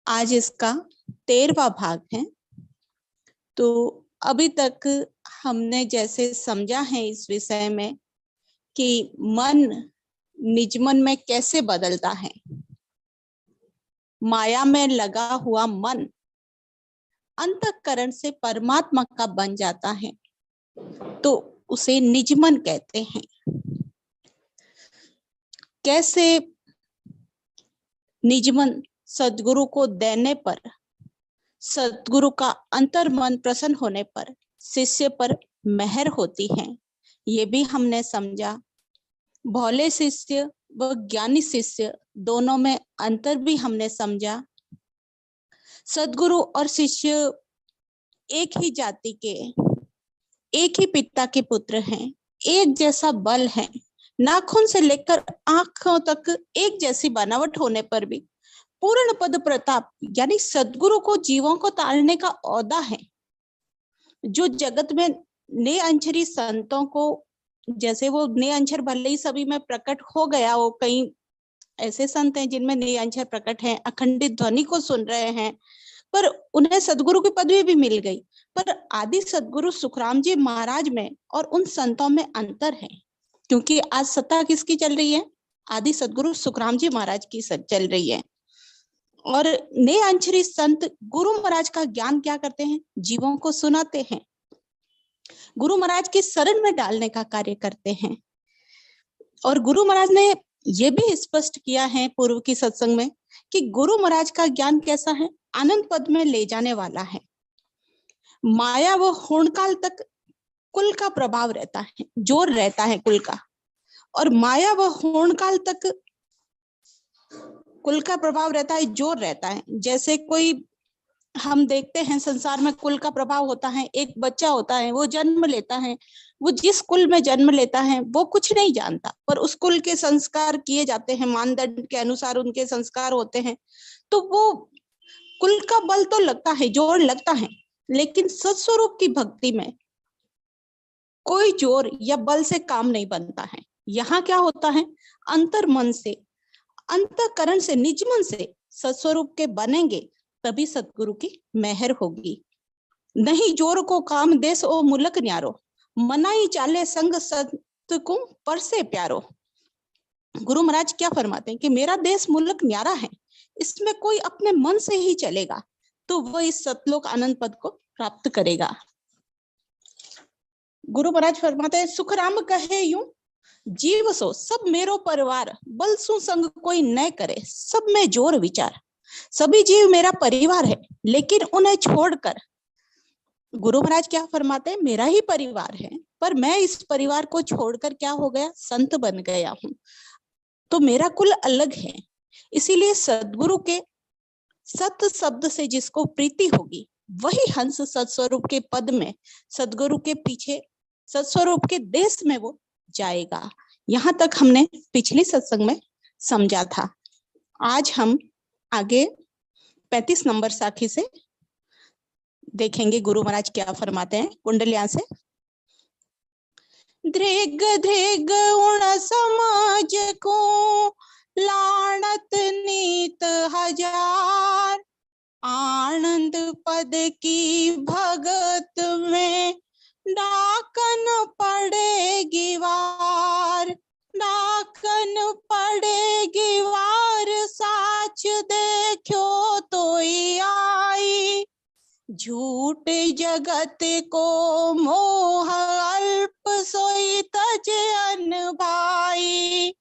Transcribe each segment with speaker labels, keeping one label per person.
Speaker 1: आज इसका 13वां भाग है। तो अभी तक हमने जैसे समझा है इस विषय में कि मन निज मन में कैसे बदलता है। माया में लगा हुआ मन अंतःकरण से परमात्मा का बन जाता है, तो उसे निज मन कहते हैं। कैसे निज मन सद्गुरु को देने पर, सद्गुरु का अंतर मन प्रसन्न होने पर शिष्य पर मेहर होती है, ये भी हमने समझा। भोले शिष्य व ज्ञानी शिष्य दोनों में अंतर भी हमने समझा। सद्गुरु और शिष्य एक ही जाति के, एक ही पिता के पुत्र हैं, एक जैसा बल है, नाखून से लेकर आंखों तक एक जैसी बनावट होने पर भी पूर्ण पद प्रताप यानी सद्गुरु को जीवों को तारने का औदा है। जो जगत में ने अंचरी संतों को, जैसे वो ने अंचर भले ही सभी में प्रकट हो गया, वो कई ऐसे संत हैं जिनमें ने अंचर प्रकट है, अखंडित ध्वनि को सुन रहे हैं, पर उन्हें सद्गुरु की पदवी भी मिल गई। पर आदि सद्गुरु सुखराम जी महाराज में और उन संतों में अंतर है, क्योंकि आज सत्ता किसकी चल रही है? आदि सद्गुरु सुखराम जी महाराज की चल रही है। और ने अंचरी संत गुरु महाराज का ज्ञान क्या करते हैं? जीवों को सुनाते हैं, गुरु महाराज की शरण में डालने का कार्य करते हैं। और गुरु महाराज ने ये भी स्पष्ट किया है पूर्व की सत्संग में कि गुरु महाराज का ज्ञान कैसा है? आनंद पद में ले जाने वाला है। माया व होणकाल तक कुल का प्रभाव रहता है, जोर रहता है कुल का, और माया व होणकाल तक कुल का प्रभाव रहता है, जोर रहता है। जैसे कोई हम देखते हैं संसार में कुल का प्रभाव होता है। एक बच्चा होता है, वो जन्म लेता है, वो जिस कुल में जन्म लेता है वो कुछ नहीं जानता, पर उस कुल के संस्कार किए जाते हैं, मानदंड के अनुसार उनके संस्कार होते हैं, तो वो कुल का बल तो लगता है, जोर लगता है। लेकिन सत्स्वरूप की भक्ति में कोई जोर या बल से काम नहीं बनता है। यहाँ क्या होता है? अंतर मन से, अंतःकरण से, निज मन से सत्स्वरूप के बनेंगे, तभी सतगुरु की मेहर होगी। नहीं जोर को काम देश ओ मुलक न्यारो, मनाई चाले संग सत को पर से प्यारो। गुरु महाराज क्या फरमाते हैं कि मेरा देश मुल्क न्यारा है, इसमें कोई अपने मन से ही चलेगा तो वह इस सतलोक आनंद पद को प्राप्त करेगा। गुरु महाराज फरमाते हैं, सुखराम कहे यूं जीव सो सब मेरो परिवार, बल सु संग कोई न करे, सब में जोर विचार। सभी जीव मेरा परिवार है, लेकिन उन्हें छोड़कर गुरु महाराज क्या फरमाते हैं? मेरा ही परिवार है, पर मैं इस परिवार को छोड़कर क्या हो गया? संत बन गया हूं, तो मेरा कुल अलग है। इसीलिए सद्गुरु के सत शब्द से जिसको प्रीति होगी, वही हंस सत्स्वरूप के पद में, सद्गुरु के पीछे, सत्स्वरूप के देश में वो जाएगा। यहाँ तक हमने पिछली सत्संग में समझा था। आज हम आगे 35 नंबर साखी से देखेंगे गुरु महाराज क्या फरमाते हैं कुंडलियां से। दृग दृग उण समाज को लानत नीत हजार, आनंद पद की भगत में डाकन पड़ेगी वार, डाकन पड़ेगी वार, साच देखो तो आई, झूठ जगत को मोह अल्प सोई तज अन भाई,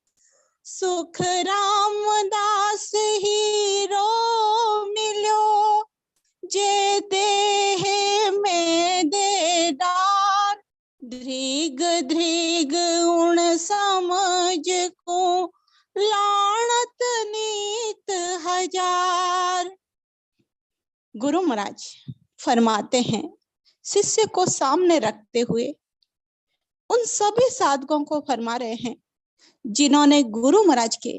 Speaker 1: सुख रामदास हीरो मिलो, जे देह में दे डार, धृग धृग उण समझ को लानत नीत हजार। गुरु महाराज फरमाते हैं, शिष्य को सामने रखते हुए उन सभी साधकों को फरमा रहे हैं जिन्होंने गुरु महाराज के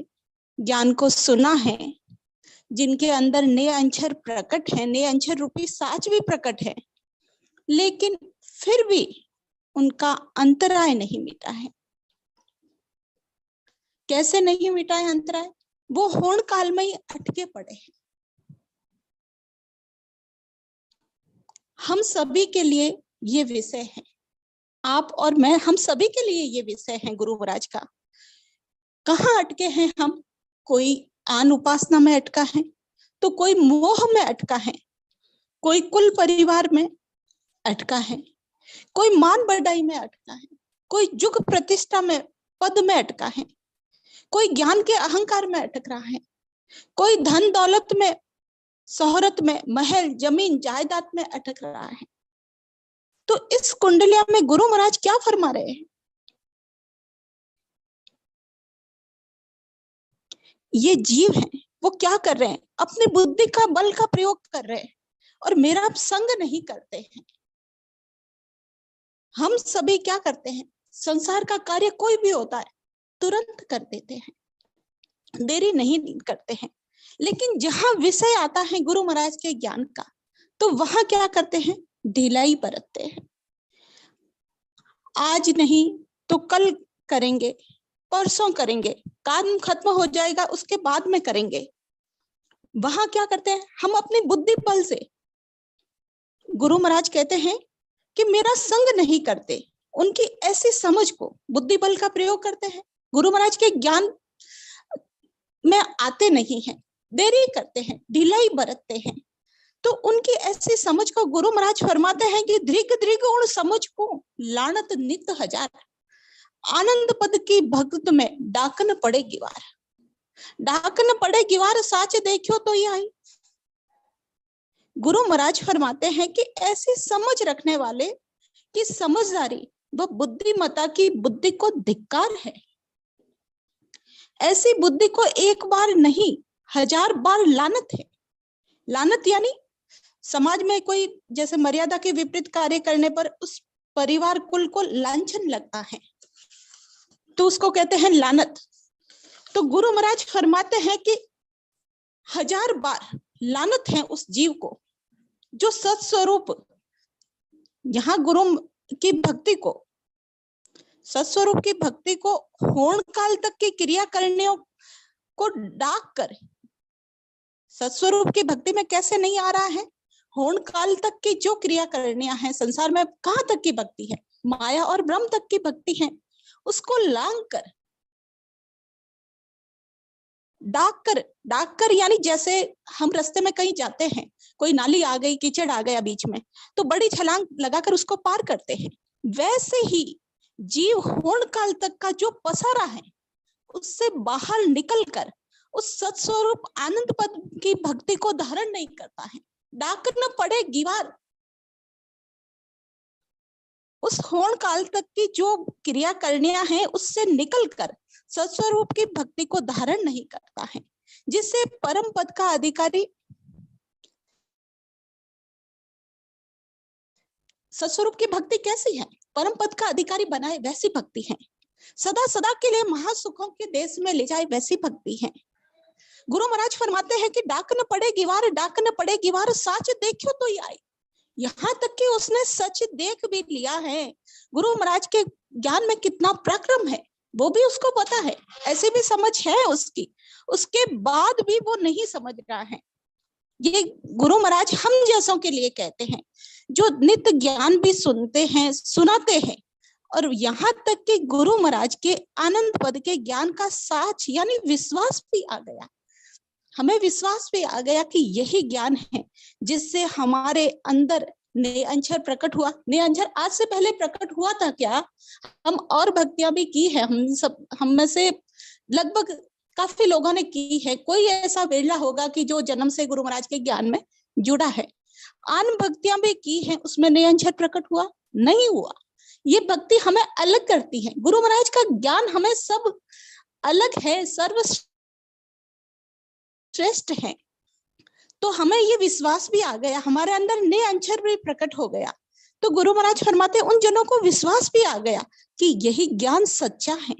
Speaker 1: ज्ञान को सुना है, जिनके अंदर नए अंशर प्रकट है, नए अंशर रूपी साच भी प्रकट है, लेकिन फिर भी उनका अंतराय नहीं मिटा है। कैसे नहीं मिटा है अंतराय? वो होण काल में ही अटके पड़े हैं। हम सभी के लिए ये विषय है, आप और मैं, हम सभी के लिए ये विषय है गुरु महाराज का। कहाँ अटके हैं हम? कोई आन उपासना में अटका है, तो कोई मोह में अटका है, कोई कुल परिवार में अटका है, कोई मान बढ़ाई में अटका है, कोई जुग प्रतिष्ठा में, पद में अटका है, कोई ज्ञान के अहंकार में अटक रहा है, कोई धन दौलत में, शोहरत में, महल जमीन जायदाद में अटक रहा है। तो इस कुंडलिया में गुरु महाराज क्या फरमा रहे हैं? ये जीव है, वो क्या कर रहे हैं? अपनी बुद्धि का बल का प्रयोग कर रहे हैं और मेरा संग नहीं करते हैं। हम सभी क्या करते हैं? संसार का कार्य कोई भी होता है तुरंत कर देते हैं, देरी नहीं करते हैं। लेकिन जहां विषय आता है गुरु महाराज के ज्ञान का, तो वहां क्या करते हैं? ढिलाई बरतते हैं। आज नहीं तो कल करेंगे, परसों करेंगे, काम खत्म हो जाएगा उसके बाद में करेंगे। वहां क्या करते हैं? हम अपनी बुद्धि बल से, गुरु महाराज कहते हैं कि मेरा संग नहीं करते, उनकी ऐसी समझ को बुद्धि बल का प्रयोग करते हैं, गुरु महाराज के ज्ञान में आते नहीं हैं, देरी करते हैं, ढिलाई बरतते हैं। तो उनकी ऐसी समझ को गुरु महाराज फरमाते हैं कि दृग दृग उन समझ को लानत नित हजार, आनंद पद की भक्त में डाकन पड़े गिवार, डाकन पड़े गिवार साच देखियो तो ये आई। गुरु महाराज फरमाते हैं कि ऐसी समझ रखने वाले की समझदारी व बुद्धिमता की बुद्धि को धिक्कार है। ऐसी बुद्धि को एक बार नहीं 1000 बार लानत है। लानत यानी समाज में कोई जैसे मर्यादा के विपरीत कार्य करने पर उस परिवार कुल को लांछन लगता है, तो उसको कहते हैं लानत। तो गुरु महाराज फरमाते हैं कि 1000 बार लानत है उस जीव को जो सत्स्वरूप, यहाँ गुरु की भक्ति को, सत्स्वरूप की भक्ति को होण काल तक की क्रिया करने को डाक कर, सत्स्वरूप की भक्ति में कैसे नहीं आ रहा है? होण काल तक की जो क्रिया करनियां हैं संसार में, कहाँ तक की भक्ति है? माया और ब्रह्म तक की भक्ति है, उसको लांग कर, डाक कर यानी जैसे हम रास्ते में कहीं जाते हैं, कोई नाली आ गई, कीचड़ आ गया बीच में, तो बड़ी छलांग लगाकर उसको पार करते हैं। वैसे ही जीव होण काल तक का जो पसारा है उससे बाहर निकलकर उस सत्स्वरूप आनंद पद की भक्ति को धारण नहीं करता है। डाक न पड़े गिवार, उस होण काल तक की जो क्रिया करनियां हैं उससे निकलकर सत्स्वरूप की भक्ति को धारण नहीं करता है, जिससे परम पद का अधिकारी, सत्स्वरूप की भक्ति कैसी है? परम पद का अधिकारी बनाए वैसी भक्ति है, सदा सदा के लिए महासुखों के देश में ले जाए वैसी भक्ति है। गुरु महाराज फरमाते हैं कि डाक न पड़े गिवार, डाक न पड़े गिवार साच देखियो तो ही आई। यहाँ तक कि उसने सच देख भी लिया है। गुरु महाराज के ज्ञान में कितना पराक्रम है वो भी उसको पता है, ऐसी भी समझ है उसकी, उसके बाद भी वो नहीं समझ रहा है। ये गुरु महाराज हम जैसों के लिए कहते हैं, जो नित्य ज्ञान भी सुनते हैं, सुनाते हैं, और यहाँ तक कि गुरु महाराज के आनंद पद के ज्ञान का साच यानी विश्वास भी आ गया, हमें विश्वास भी आ गया कि यही ज्ञान है जिससे हमारे अंदर निअंजर प्रकट हुआ। निअंजर आज से पहले प्रकट हुआ था क्या? हम और भक्तियां भी की है, हम में से लगभग काफी लोगों ने की है, कोई ऐसा वेला होगा कि जो जन्म से गुरु महाराज के ज्ञान में जुड़ा है। आन भक्तियां भी की है, उसमें निअंजर प्रकट हुआ? नहीं हुआ। ये भक्ति हमें अलग करती है, गुरु महाराज का ज्ञान हमें सब अलग है, सर्वश्रेष्ठ है। तो हमें ये विश्वास भी आ गया, हमारे अंदर नए अक्षर भी प्रकट हो गया। तो गुरु महाराज फरमाते उन जनों को विश्वास भी आ गया कि यही ज्ञान सच्चा है,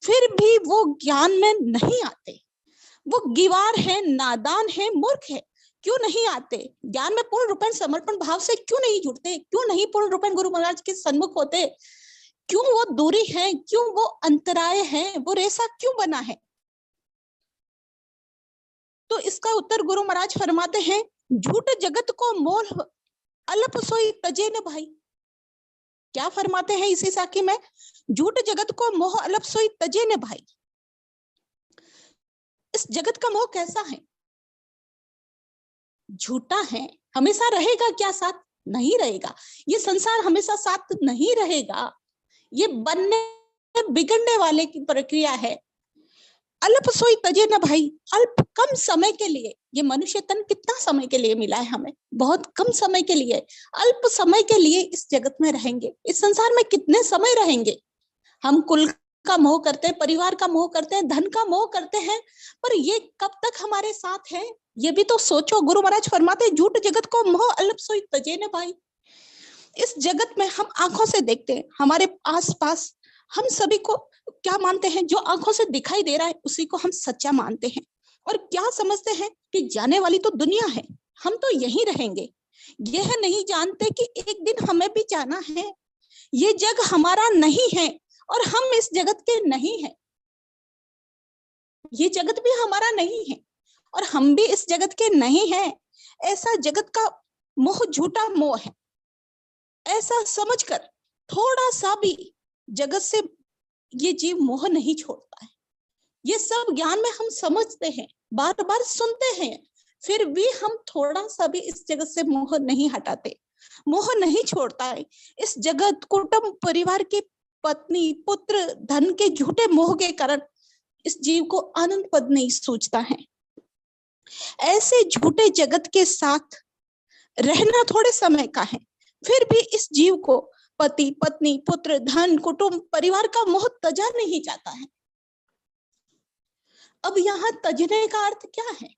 Speaker 1: फिर भी वो ज्ञान में नहीं आते, वो गिवार है, नादान है, मूर्ख है। क्यों नहीं आते? ज्ञान में पूर्ण रूपेण समर्पण भाव से क्यों नहीं जुड़ते? क्यों नहीं पूर्ण रूपेण गुरु महाराज के सन्मुख होते? क्यों वो दूरी है? क्यों वो अंतराय है? वो रेसा क्यों बना है? तो इसका उत्तर गुरु महाराज फरमाते हैं, झूठ जगत को मोल अल्प सोई तजे न भाई। क्या फरमाते हैं इसी साखी में? झूठ जगत को मोह अल्प सोई तजे न भाई। इस जगत का मोह कैसा है? झूठा है। हमेशा रहेगा क्या साथ? नहीं रहेगा। ये संसार हमेशा साथ नहीं रहेगा। ये बनने बिगड़ने वाले की प्रक्रिया है। अल्प सोई तजे न भाई, अल्प कम समय के लिए। ये मनुष्य तन कितना समय के लिए मिला है हमें? बहुत कम समय के लिए, अल्प समय के लिए इस जगत में रहेंगे। इस संसार में कितने समय रहेंगे? हम कुल का मोह करते हैं, परिवार का मोह करते हैं, धन का मोह करते हैं, पर ये कब तक हमारे साथ है? ये भी तो सोचो। गुरु महाराज फरमाते हैं, झूठ जगत को मोह अल्प सोई तजे न भाई। इस जगत में हम आंखों से देखते हैं, हमारे आसपास हम सभी को क्या मानते हैं? जो आंखों से दिखाई दे रहा है उसी को हम सच्चा मानते हैं, और क्या समझते हैं कि जाने वाली तो दुनिया है, हम तो यहीं रहेंगे। यह नहीं जानते कि एक दिन हमें भी जाना है। ये जग हमारा नहीं है और हम इस जगत के नहीं हैं। ये जगत भी हमारा नहीं है और हम भी इस जगत के नहीं हैं। ऐसा जगत का मोह झूठा मोह है। ऐसा समझकर थोड़ा सा भी जगत से ये जीव मोह नहीं छोड़ता है। ये सब ज्ञान में हम समझते हैं, बार बार सुनते हैं, फिर भी हम थोड़ा सा भी इस जगत से मोह नहीं हटाते, मोह नहीं छोड़ता है। इस जगत, कुटुंब, परिवार की पत्नी, पुत्र, धन के झूठे मोह के कारण इस जीव को आनंद पद नहीं सूझता है। ऐसे झूठे जगत के साथ रहना थोड़े समय का है, फिर भी इस जीव को पति, पत्नी, पुत्र, धन, कुटुंब, परिवार का मोह तजा नहीं जाता है। अब यहाँ तजने का अर्थ क्या है?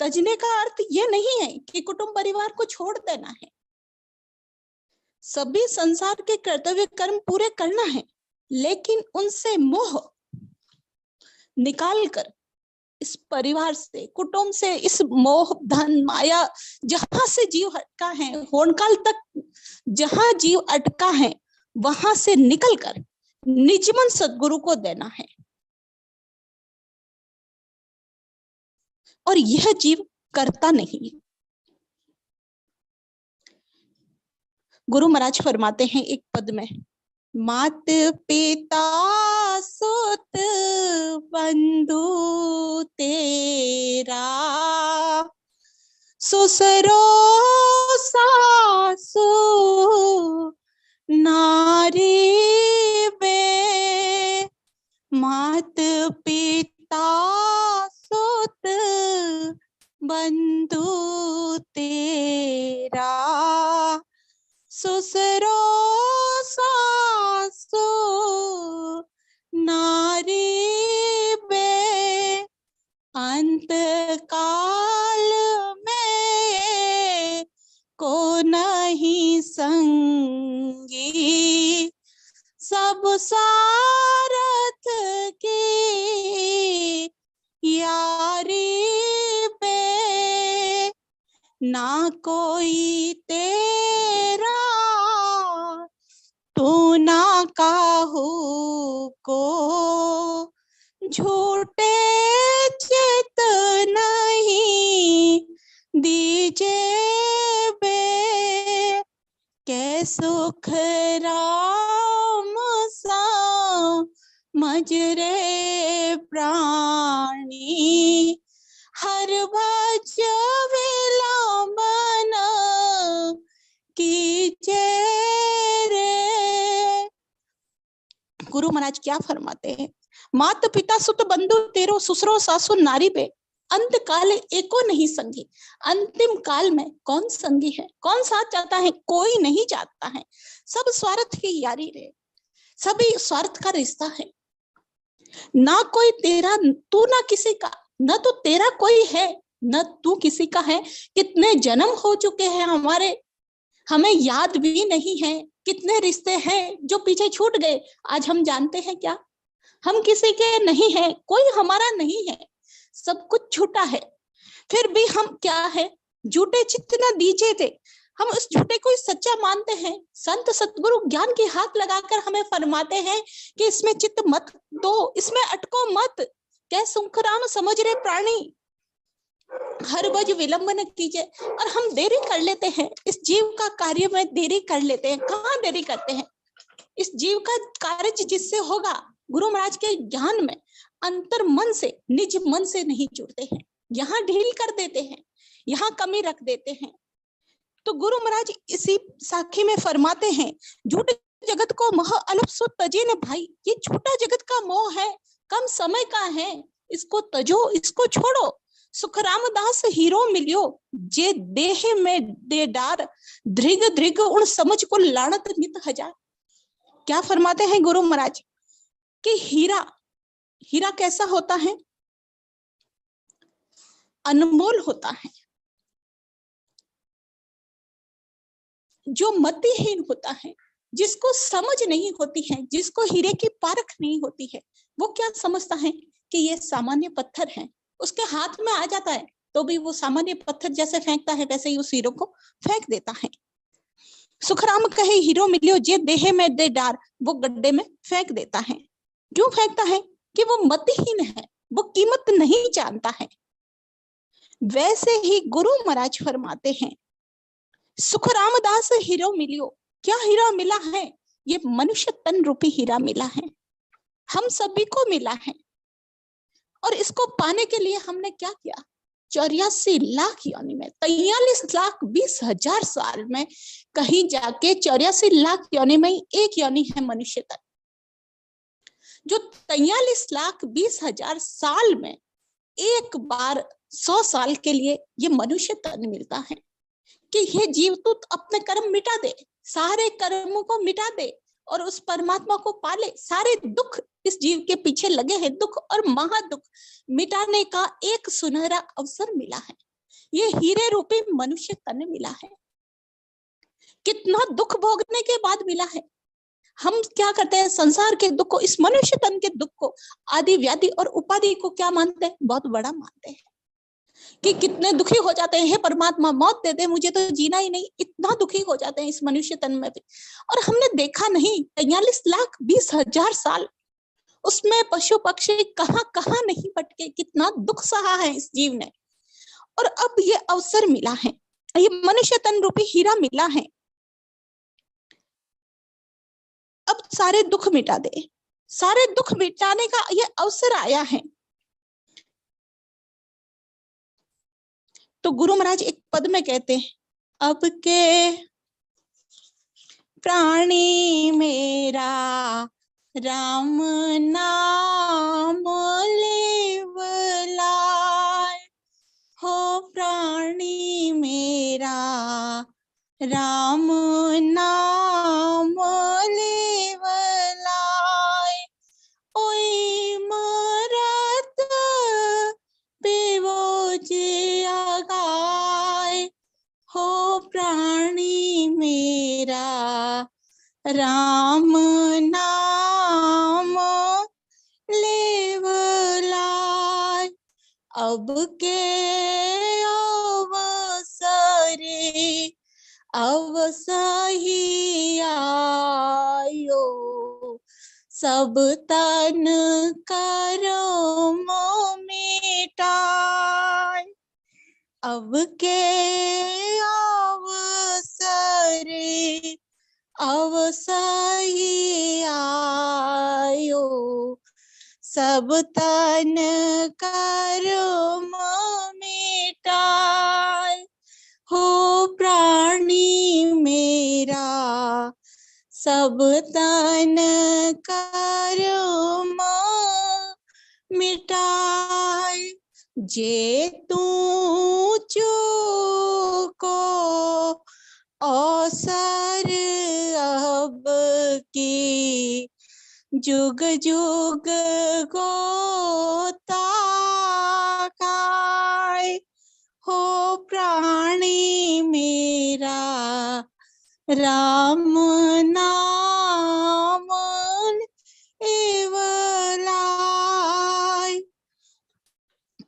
Speaker 1: तजने का अर्थ ये नहीं है कि कुटुंब परिवार को छोड़ देना है। सभी संसार के कर्तव्य कर्म पूरे करना है, लेकिन उनसे मोह निकाल कर इस परिवार से, कुटुंब से, इस मोह, धन, माया जहां से जीव अटका है, होनकाल तक जहां जीव अटका है, वहां से निकलकर निजमन सद्गुरु को देना है। और यह जीव करता नहीं है। गुरु महाराज फरमाते हैं एक पद में, मात पिता सुत बंधु तेरा, ससुरो सासु नारी बे। मात पिता सुत बंधु तेरा, ससुरो सासु नारी बे। अंत काल में को नहीं संगी, सब सारथ की यारी बे। ना कोई तेरा तू ना काहू को, झूठे चित नहीं दीजे बे। कै सुख राम सा मजरे प्राणी, हर भज विलंबन कीजे रे। गुरु महाराज क्या फरमाते हैं? मात पिता सुत बंधु तेरो, ससुरो सासु नारी पे। अंत काल एको नहीं संगी। अंतिम काल में कौन संगी है? कौन साथ जाता है? कोई नहीं जाता है। सब स्वार्थ की यारी रे, सभी स्वार्थ का रिश्ता है। ना कोई तेरा, तू ना किसी का, न तो तेरा कोई है न तू किसी का है। कितने जन्म हो चुके हैं हमारे, हमें याद भी नहीं है। कितने रिश्ते हैं जो पीछे छूट गए, आज हम जानते हैं क्या? हम किसी के नहीं है, कोई हमारा नहीं है, सब कुछ झूठा है। फिर भी हम क्या है? झूठे चित्त न दीजे थे। हम उस झूठे को सच्चा मानते हैं। संत सतगुरु ज्ञान के हाथ लगाकर हमें फरमाते हैं कि इसमें चित्त मत दो, इसमें अटको मत। क्या सुखराम समझ रहे प्राणी? हर बज विलंब न कीजिए। और हम देरी कर लेते हैं, इस जीव का कार्य में देरी कर लेते हैं। कहाँ देरी करते हैं? इस जीव का कार्य जिससे होगा, गुरु महाराज के ज्ञान में अंतर मन से, निज मन से नहीं जुड़ते हैं। यहाँ ढील कर देते हैं, यहाँ कमी रख देते हैं। तो गुरु महाराज इसी साखी में फरमाते हैं, झूठ जगत को मोह अल्प सो तजे न भाई। ये झूठा जगत का मोह है, कम समय का है, इसको तजो, इसको छोड़ो। सुख रामदास हीरो मिलियो, जे देह में दे डार। धृग धृग उन समझ को लानत नित हजार। क्या फरमाते हैं गुरु महाराज कि हीरा, हीरा कैसा होता है? अनमोल होता है। जो मतिहीन होता है, जिसको समझ नहीं होती है, जिसको हीरे की पारख नहीं होती है, वो क्या समझता है कि ये सामान्य पत्थर है। उसके हाथ में आ जाता है तो भी वो सामान्य पत्थर जैसे फेंकता है, वैसे ही उस हीरो को फेंक देता है। सुखराम कहे हीरो मिलियो, जे देह में दे डार। वो गड्ढे में फेंक देता है। क्यों फेंकता है? कि वो मतिहीन है, वो कीमत नहीं जानता है। वैसे ही गुरु महाराज फरमाते हैं, सुख रामदास हीरो मिलियो। क्या हीरा मिला है? ये मनुष्य तन रूपी हीरा मिला है, हम सभी को मिला है। और इसको पाने के लिए हमने क्या किया? 84 लाख योनि में, 43,20,000 साल में कहीं जाके 84 लाख योनि में एक योनि है मनुष्य तन। जो 43,20,000 साल में एक बार 100 साल के लिए ये मनुष्य तन मिलता है कि ये जीव तू अपने कर्म मिटा दे, सारे कर्मों को मिटा दे और उस परमात्मा को पाले। सारे दुख इस जीव के पीछे लगे हैं, दुख और महादुख मिटाने का एक सुनहरा अवसर मिला है। ये हीरे रूपी मनुष्य तन मिला है। कितना दुख भोगने के बाद मिला है। हम क्या करते हैं? संसार के दुख को, इस मनुष्य तन के दुख को, आदि व्याधि और उपाधि को क्या मानते हैं? बहुत बड़ा मानते हैं कि कितने दुखी हो जाते हैं, हे परमात्मा मौत दे दे, मुझे तो जीना ही नहीं। इतना दुखी हो जाते हैं इस मनुष्य तन में भी। और हमने देखा नहीं, 43,20,000 साल उसमें पशु पक्षी कहाँ कहाँ नहीं भटके, कितना दुख सहा है इस जीव ने। और अब ये अवसर मिला है, ये मनुष्य तन रूपी हीरा मिला है। अब सारे दुख मिटा दे, सारे दुख मिटाने का ये अवसर आया है। तो गुरु महाराज एक पद में कहते हैं, अब के प्राणी मेरा राम नाम लेवलाय। हो प्राणी मेरा राम नाम लेवलाय। ओई मरत बेवोजे आगाय। हो प्राणी मेरा राम नाम लेवलाय। अब के अवसरे अवसही आयो। सब तन कर्म मिटाय। अब के अवसरे अवसही आयो। सब तन कर्म मिटाय। हो प्राणी मेरा सब तन कर्म मिटाय। जे तू को अवसर अब की जुग जुग गोता खाय। हो प्राणी मेरा राम नाम एवलाय।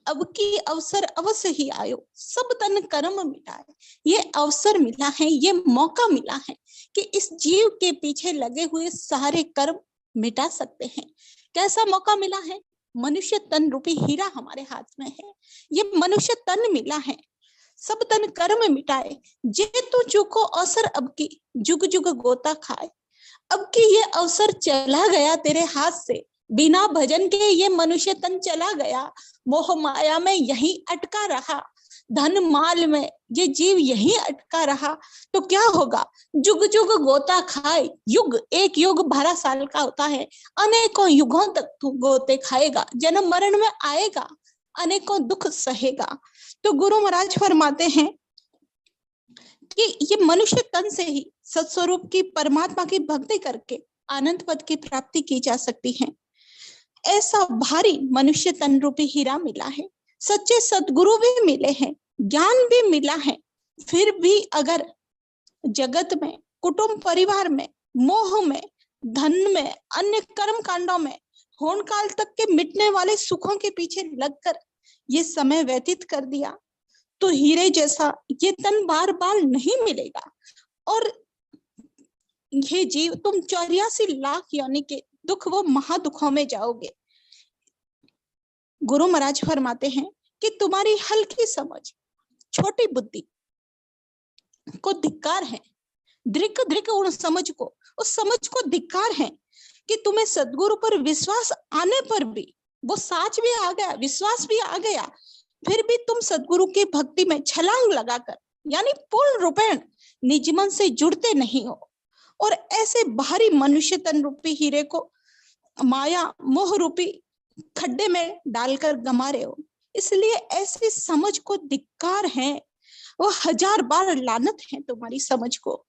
Speaker 1: अब की अवसर अवश्य ही आयो, सब तन कर्म मिटाए। ये अवसर मिला है, ये मौका मिला है कि इस जीव के पीछे लगे हुए सारे कर्म मिटा सकते हैं। कैसा मौका मिला है? मनुष्य तन रूपी हीरा हमारे हाथ में है। ये मनुष्य तन मिला है, सब तन कर्म मिटाए, जे तू चूको अवसर अब की, जुग जुग गोता खाए। अब की ये अवसर चला गया तेरे हाथ से, बिना भजन के ये मनुष्य तन चला गया, मोह माया में यही अटका रहा, धन माल में ये जीव यही अटका रहा, तो क्या होगा, जुग जुग गोता खाए। युग, एक युग 12 साल का होता है, अनेकों युगों तक तू गोते खाएगा, जन्म मरण में आएगा, अनेकों दुख सहेगा। तो गुरु महाराज फरमाते हैं कि ये मनुष्य तन से ही सत्स्वरूप की परमात्मा की भक्ति करके आनंद पद की प्राप्ति की जा सकती है। ऐसा भारी मनुष्य तन रूपी हीरा मिला है, सच्चे सद्गुरु भी मिले हैं, ज्ञान भी मिला है, फिर भी अगर जगत में, कुटुंब परिवार में, मोह में, धन में, अन्य कर्म कांडों में होन काल तक के मिटने वाले सुखों के पीछे लगकर ये समय व्यतीत कर दिया, तो हीरे जैसा ये तन बार बार नहीं मिलेगा, और ये जीव तुम 84 लाख योनि के दुख, वो महादुखों में जाओगे। गुरु महाराज फरमाते हैं कि तुम्हारी हल्की समझ, छोटी बुद्धि को धिक्कार है, दृक दृक उन समझ को, उस समझ को धिक्कार है कि तुम्हें सद्गुरु पर विश्वास आने पर भी, वो साच भी आ गया, विश्वास भी आ गया, फिर भी तुम सद्गुरु की भक्ति में छलांग लगाकर, यानी पूर्ण रूपेण निज मन से जुड़ते नहीं हो, और ऐसे बाहरी मनुष्य तन रूपी हीरे को माया मोह रूपी खड्डे में डालकर गमा रहे हो। इसलिए ऐसी समझ को धिक्कार है, वो 1000 बार लानत है तुम्हारी समझ को।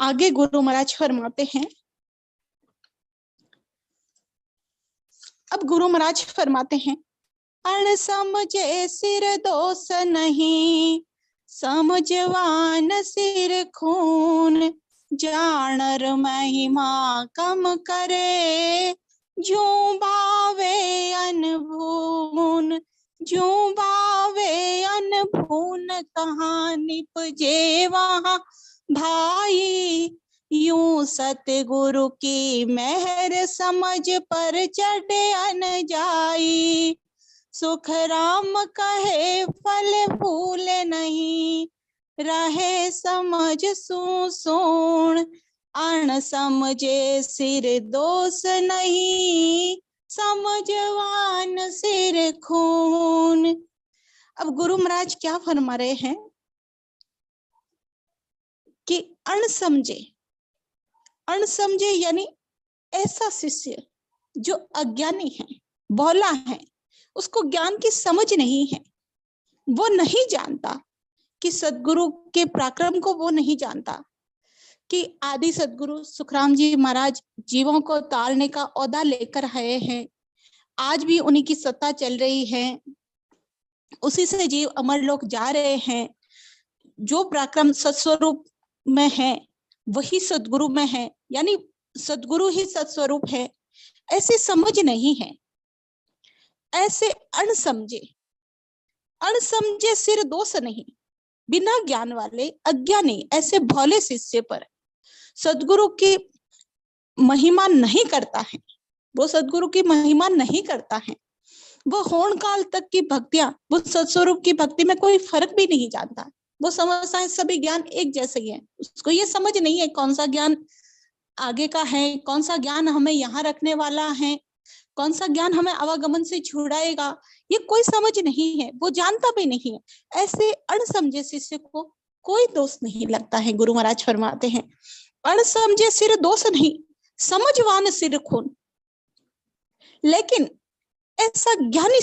Speaker 1: आगे गुरु महाराज फरमाते हैं, अब गुरु महाराज फरमाते हैं, अण समझे सिर दोष नहीं, समझवान सिर खून, जानर महिमा कम करे, जो बावे अनभून, जो बावे अनभून, कहाँ निपजे वहाँ भाई, यूं सतगुरु की मेहर समझ पर चढ़े अन जाई, सुख राम कहे फल फूल नहीं, रहे समझ सूण, अण समझे सिर दोष नहीं, समझवान सिर खून। अब गुरु महाराज क्या फरमा रहे हैं कि अण समझे यानी ऐसा शिष्य जो अज्ञानी है, भोला है, उसको ज्ञान की समझ नहीं है, वो नहीं जानता कि सद्गुरु के पराक्रम को, वो नहीं जानता कि आदि सद्गुरु सुखराम जी महाराज जीवों को तारने का औदा लेकर आए हैं, आज भी उन्हीं की सत्ता चल रही है, उसी से जीव अमर लोक जा रहे हैं, जो पराक्रम सत्स्वरूप में है वही सद्गुरु में है, यानी सद्गुरु ही सत्स्वरूप है, ऐसी समझ नहीं है। ऐसे अणसमझे सिर दोष नहीं, बिना ज्ञान वाले अज्ञानी ऐसे भोले शिष्य पर सद्गुरु की महिमा नहीं करता है, वो सद्गुरु की महिमा नहीं करता है, वो होन काल तक की भक्तियां, वो सत्स्वरूप की भक्ति में कोई फर्क भी नहीं जानता, वो समझता है सभी ज्ञान एक जैसे ही है, उसको ये समझ नहीं है कौन सा ज्ञान आगे का है, कौन सा ज्ञान हमें यहाँ रखने वाला है, कौन सा ज्ञान हमें आवागमन से छुड़ाएगा, ये कोई समझ नहीं है, वो जानता भी नहीं है। ऐसे अणसमझे शिष्य को कोई दोष नहीं लगता है। गुरु महाराज फरमाते हैं, अणसमझे सिर दोष नहीं, समझवान सिर खून। लेकिन ऐसा ज्ञानी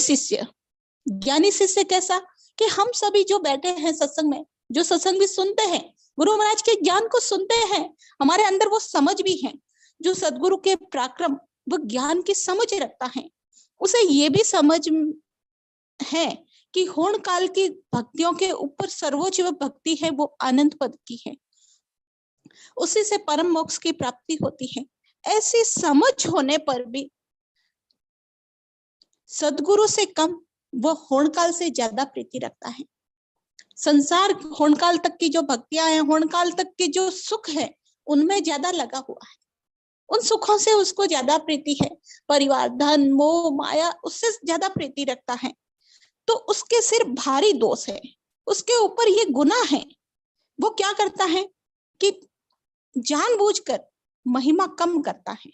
Speaker 1: शिष्य कैसा कि हम सभी जो बैठे हैं सत्संग में, जो सत्संग भी सुनते हैं, गुरु महाराज के ज्ञान को सुनते हैं, हमारे अंदर वो समझ भी है, जो सद्गुरु के पराक्रम वो ज्ञान की समझ रखता है, उसे ये भी समझ है कि होन काल की भक्तियों के ऊपर सर्वोच्च भक्ति है वो आनंद पद की है, उसी से परम मोक्ष की प्राप्ति होती है। ऐसी समझ होने पर भी सद्गुरु से कम वो होन काल से ज्यादा प्रीति रखता है। संसार होन काल तक की जो भक्तियां हैं, होन काल तक के जो सुख है, उनमें ज्यादा लगा हुआ है। उन सुखों से उसको ज्यादा प्रीति है, परिवार, धन, मोह, माया, उससे ज्यादा प्रीति रखता है, तो उसके सिर भारी दोष है, उसके ऊपर ये गुनाह है। वो क्या करता है कि जानबूझकर महिमा कम करता है।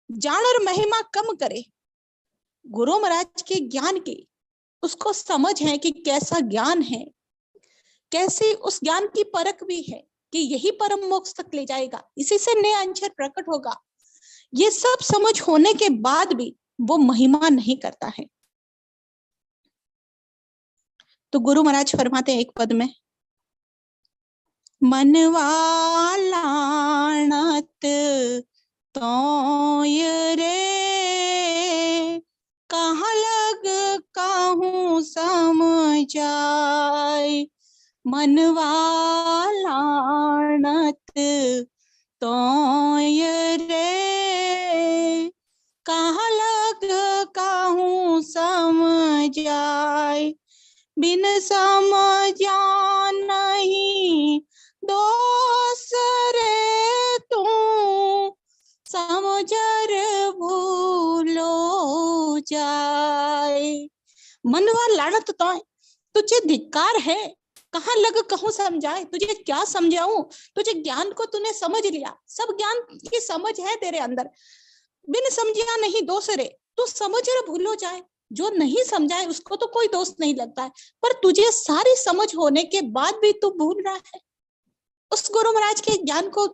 Speaker 1: जान और महिमा कम करे। गुरु महाराज के ज्ञान की उसको समझ है कि कैसा ज्ञान है, कैसे उस ज्ञान की परख भी है कि यही परम मोक्ष तक ले जाएगा, इसी से नया अंशर प्रकट होगा। ये सब समझ होने के बाद भी वो महिमा नहीं करता है। तो गुरु महाराज फरमाते हैं एक पद में, मनवा लाणत तोय रे, कहाँ लग कहूँ समझाए। मनवा लाणत तोय रे, कहाँ लग कहूँ समझाए। बिन समझा नहीं दोसरे तू, समझर भूलो जाए। मनवा लानत तो, तुझे धिक्कार है, कहाँ लग कहूँ समझाए, तुझे क्या समझाऊं, तुझे ज्ञान को तूने समझ लिया, सब ज्ञान की समझ है तेरे अंदर, बिन समझा नहीं दोसरे, तू समझ और भूलो जाए। जो नहीं समझाए उसको तो कोई दोष नहीं लगता है, पर तुझे सारी समझ होने के बाद भी तू भूल रहा है, उस गुरु महाराज के ज्ञान को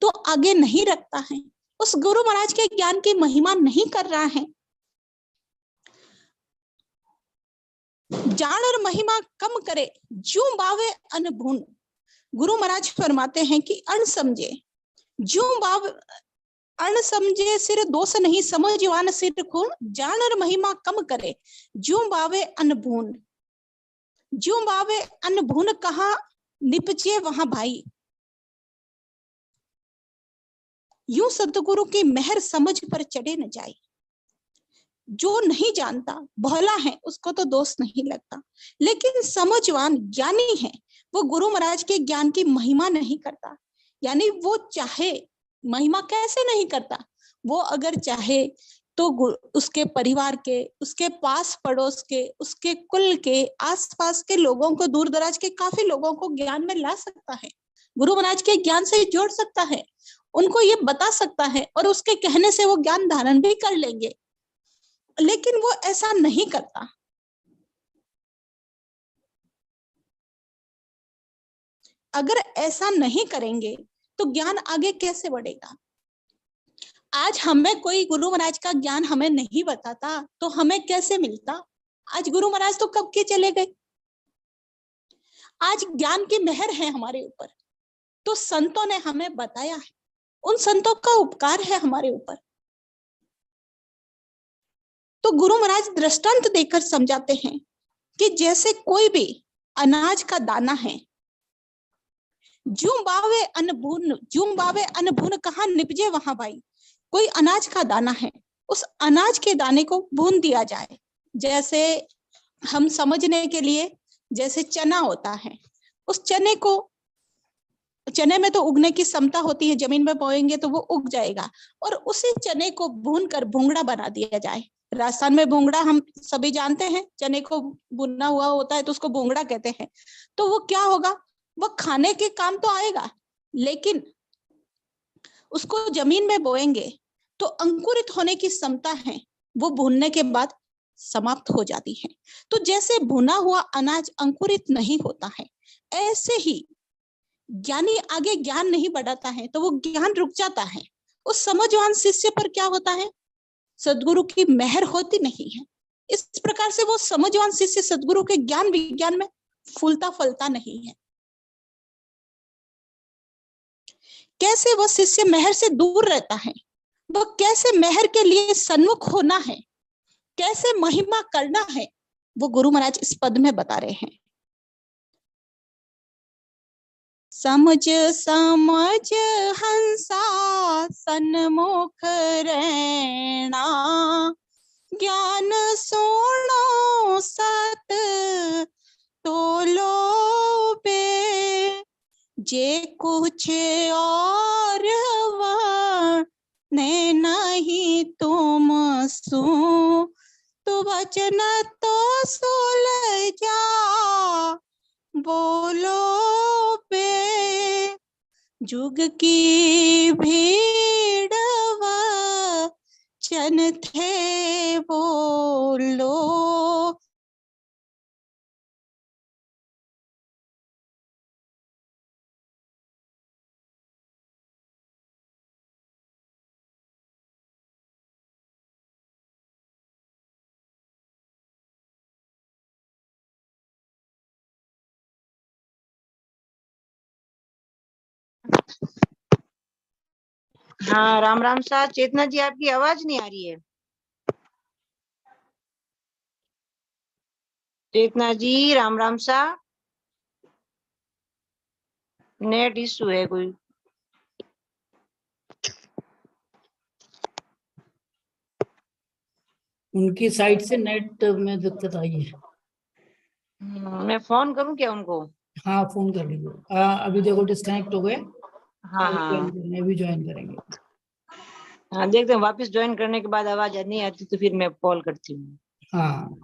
Speaker 1: तो आगे नहीं रखता है, उस गुरु महाराज के ज्ञान की महिमा नहीं कर रहा है। जान और महिमा कम करे, जो बावे अनभून। गुरु महाराज फरमाते हैं कि अण समझे, जो बाव अण समझे सिर दोष नहीं, समझवान सिर खून। जान और महिमा कम करे, जो बावे अनभून। जो बावे अनभून कहा निपजे वहां भाई। यूं सतगुरु की मेहर समझ पर चढ़े न जाए। जो नहीं जानता, भोला है, उसको तो दोष नहीं लगता, लेकिन समझवान ज्ञानी है, वो गुरु महाराज के ज्ञान की महिमा नहीं करता। यानी वो चाहे, महिमा कैसे नहीं करता, वो अगर चाहे तो उसके परिवार के, उसके पास पड़ोस के, उसके कुल के, आसपास के लोगों को, दूर दराज के काफी लोगों को ज्ञान में ला सकता है, गुरु महाराज के ज्ञान से जोड़ सकता है, उनको ये बता सकता है, और उसके कहने से वो ज्ञान धारण भी कर लेंगे, लेकिन वो ऐसा नहीं करता। अगर ऐसा नहीं करेंगे तो ज्ञान आगे कैसे बढ़ेगा। आज हमें कोई गुरु महाराज का ज्ञान हमें नहीं बताता तो हमें कैसे मिलता। आज गुरु महाराज तो कब के चले गए, आज ज्ञान की मेहर है हमारे ऊपर, तो संतों ने हमें बताया है, उन संतों का उपकार है हमारे ऊपर। तो गुरु महाराज दृष्टांत देकर समझाते हैं कि जैसे कोई भी अनाज का दाना है, जूं बावे अनभून कहाँ निपजे वहां भाई। कोई अनाज का दाना है, उस अनाज के दाने को भून दिया जाए। जैसे हम समझने के लिए, जैसे चना होता है, उस चने को, चने में तो उगने की क्षमता होती है, जमीन में बोएंगे तो वो उग जाएगा, और उसी चने को भून कर भूंगड़ा बना दिया जाए। राजस्थान में भूंगड़ा हम सभी जानते हैं, चने को भुना हुआ होता है तो उसको भूंगड़ा कहते हैं। तो वो क्या होगा, वो खाने के काम तो आएगा, लेकिन उसको जमीन में बोएंगे तो अंकुरित होने की क्षमता है, वो भूनने के बाद समाप्त हो जाती है। तो जैसे भुना हुआ अनाज अंकुरित नहीं होता है, ऐसे ही ज्ञानी आगे ज्ञान नहीं बढ़ाता है तो वो ज्ञान रुक जाता है। उस समझवान शिष्य पर क्या होता है, सदगुरु की मेहर होती नहीं है। इस प्रकार से वो समझवान शिष्य सदगुरु के ज्ञान विज्ञान में फूलता फलता नहीं है। कैसे वह शिष्य मेहर से दूर रहता है, वह कैसे मेहर के लिए सन्मुख होना है, कैसे महिमा करना है, वो गुरु महाराज इस पद में बता रहे हैं। समझ समझ हंसा सन्मुख रहना, ज्ञान सोनो सत तोलो बे। जे कुछ और वह ने नहीं तुम सु तू वचन तो सुलझा बोलो बे जुग की भीड़ वचन थे बोलो।
Speaker 2: हाँ, राम राम साहब। चेतना जी, आपकी आवाज नहीं आ रही है। चेतना जी, राम राम साहब। नेट इशू है कोई।
Speaker 3: उनकी साइड से नेट में दिक्कत आई है।
Speaker 2: मैं फोन करूं क्या उनको?
Speaker 3: हाँ, फोन कर लीजिए। अभी देखो डिस्कनेक्ट हो गए।
Speaker 2: हाँ हाँ
Speaker 3: अभी ज्वाइन करेंगे।
Speaker 2: हाँ, देखते हैं। वापस ज्वाइन करने के बाद आवाज नहीं आती तो फिर मैं कॉल करती हूँ।
Speaker 3: हाँ,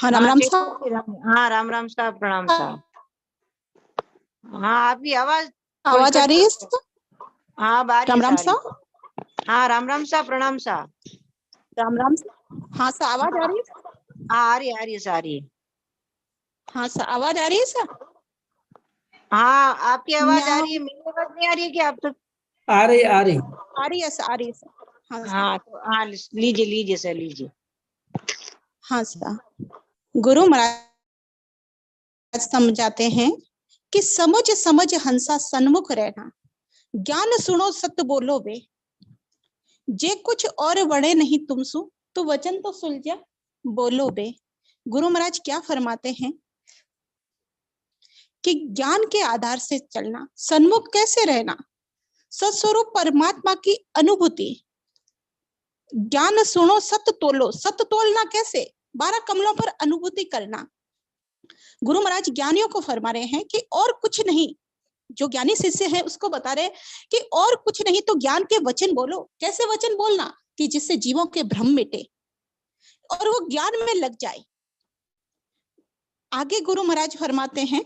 Speaker 1: हाँ राम राम
Speaker 2: चेतना
Speaker 1: साहब।
Speaker 2: जी, हाँ राम राम साहब, प्रणाम साहब। हाँ, आपकी आवाज थोड़ी
Speaker 1: आवाज आ
Speaker 2: कट
Speaker 1: रही है
Speaker 2: कट। हाँ, अब आ रही है
Speaker 1: राम राम
Speaker 2: सारी।
Speaker 1: साहब।
Speaker 2: हाँ, राम राम साहब, प्रणाम साहब।
Speaker 1: राम राम साहब। हाँ सर, आवाज आ रही है।
Speaker 2: हाँ, आ रही है सारी।
Speaker 1: हाँ सर, आवाज आ रही है सर।
Speaker 2: हाँ, आपकी आवाज आ रही है,
Speaker 1: न्याव
Speaker 2: मेरी आवाज नहीं आ रही है क्या आप तक?
Speaker 3: आ रही आ रही।
Speaker 1: आ रही है सर, आ रही है सर। हाँ सर।
Speaker 2: हाँ तो हाँ, लीजिए लीजिए सर, लीजिए।
Speaker 1: हाँ सर। गुरु महाराज समझाते हैं कि समझ समझ हंसा सन्मुख रहना, ज्ञान सुनो सत्य बोलो बे, जे कुछ और बड़े नहीं तुम सु तो वचन तो सुलझा बोलो बे। गुरु महाराज क्या फरमाते हैं कि ज्ञान के आधार से चलना, सन्मुख कैसे रहना, सत्स्वरूप परमात्मा की अनुभूति, ज्ञान सुनो सत्य तोलो। सत्य तोलना कैसे? 12 कमलों पर अनुभूति करना। गुरु महाराज ज्ञानियों को फरमा रहे हैं कि और कुछ नहीं, जो ज्ञानी शिष्य है उसको बता रहे कि और कुछ नहीं तो ज्ञान के वचन बोलो। कैसे वचन बोलना? कि जिससे जीवों के भ्रम मिटे और वो ज्ञान में लग जाए। आगे गुरु महाराज फरमाते हैं,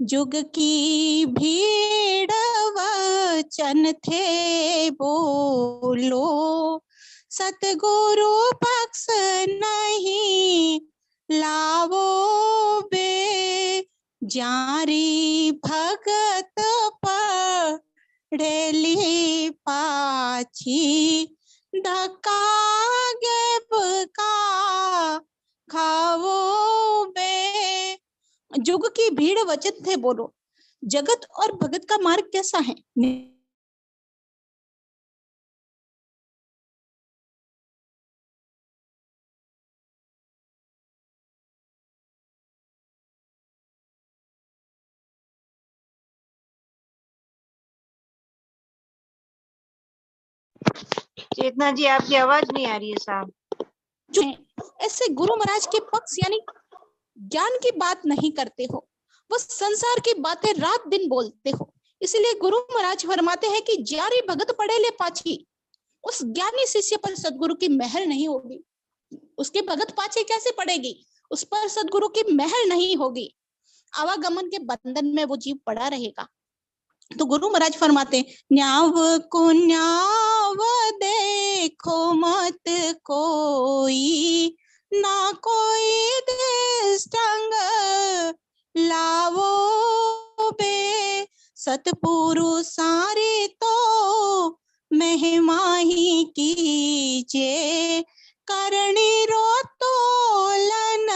Speaker 1: जुग की भीड़ वचन थे बोलो, सतगुरु पक्ष नहीं लावो बे, जारी भगत पढ़ेली पाछी, धक्का गेप का खावो बे। जुग की भीड़ वचन थे बोलो। जगत और भगत का मार्ग कैसा है?
Speaker 2: चेतना जी, आपकी आवाज नहीं आ रही है साहब।
Speaker 1: ऐसे गुरु महाराज के पक्ष यानी ज्ञान की बात नहीं करते हो, वो संसार की बातें रात दिन बोलते हो। इसलिए गुरु महाराज फरमाते हैं कि जारी भगत पढ़े ले पाछी, उस ज्ञानी शिष्य पर सदगुरु की मेहर नहीं होगी। उसके भगत पाछे कैसे पड़ेगी? उस पर सदगुरु की मेहर नहीं होगी, आवागमन के बंधन में वो जीव पड़ा रहेगा। तो गुरु महाराज फरमाते, न्याव को न्याव देखो मत कोई, ना कोई दृष्टांग लावो बे, सतपुरु सारे तो महिमा ही कीजे, करणी रो तोलन